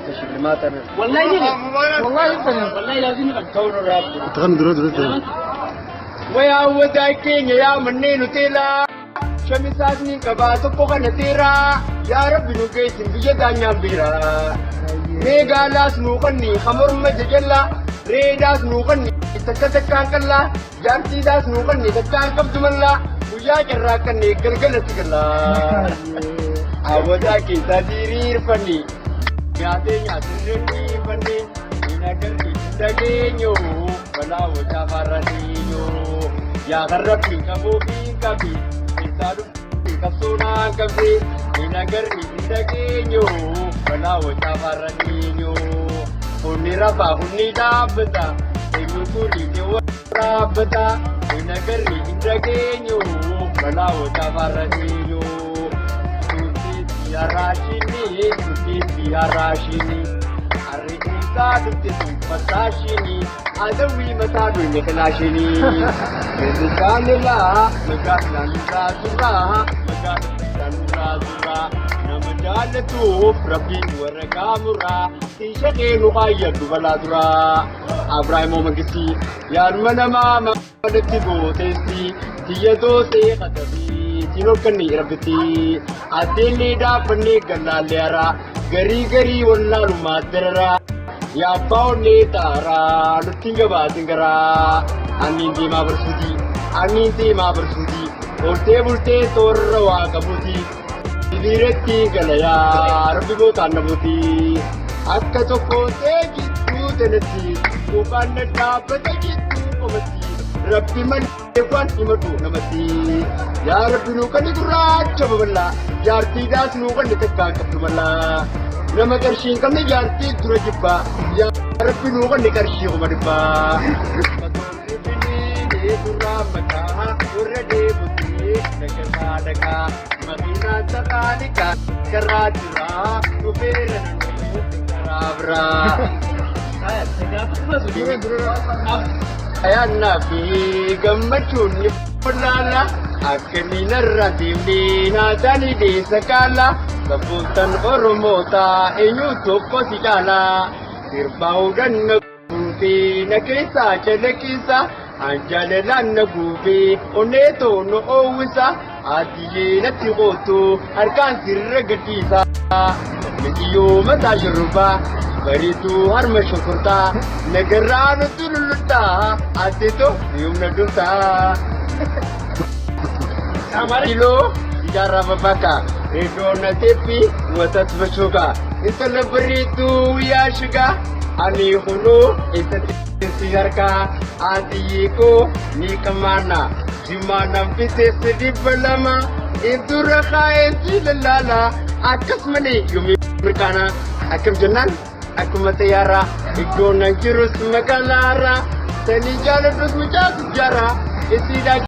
تشلمات أنا والله لازم كون الراب تغني دلوقتي ويا ودايكين يا منين وتلا شمساتني كباتو بوكا نتيرا يا ربي نوكيس بيجدانيا بيرا ميغا لاس نوكني خمر مججلا ريداس نوكني تكتكان كلا جانتي داس نوكني تكان كبدملا ويا جراكني قلقل تقلا أوداكي تديرير فني ياتي سنرني فني إنكركي تدقينيو فلا وجافرنينيو يا غربي كبوبي كبي إنسانو كبسونا كبي إنكركي تدقينيو فلا وجافرنينيو هوني ربا هوني دابتا إنكولي جوا رابتا إنكركي تدقينيو فلا وجافرنينيو Tuti rashini Arika tuti patashini Adawi matadu nikalashini Medukanila Magatlanura Zura Magatlanura Zura Namajalatu Rabbi Waragamura Tishake Nuhayatu Valadura Abrahamo Magisi Yarmanama Madatibo Testi Tiyado Se Katabi Tinokani Rabiti Adelida Pane Ganaliara Gari Gari Walaru Madara Ya Paune Tara Lutinga Tingara Anindi Mabersudi Olte Bulte Torwa Kabuti Direti Galaya Rabibo Tanabuti Akato Kote Jitu Teneti Upanata Patajitu Komati Rabbi man Ewan Imadu Namati Ya Rabbi Nukani Guracha Babala Yarti Das Nukan Nikaka Kapumala Namakarshi Kami Yarti Durajipa Ya Rabbi Nukan Nikarshi Umaripa Duramaka Urade Buti Nakadaka Makina Takanika Karajura Ubera Karabra Ayan nabi gamachun ni pernala akni narrative ni nadani de sakala kabutan oromota enyu toko sikala sirbau dan nagubi nakisa chalekisa anjale lan nagubi oneto no owisa adiye natigoto arkan sirregatisa Mediyo mata yuruba Baritu harma syukurta Negaranu tululuta Atito yung naduta Samarilo Ijara babaka Redo na tepi Watat basuka Ito na baritu yashiga Ani huno Ito sigarka Atiyiko Ni kamana Jimana pite sedi balama Itu rakain silalala Akas mani Yumi berkana Akam janan Aku matayara Ikaw ng kirus makalara Sa nijala dos mo siya sejarah Isida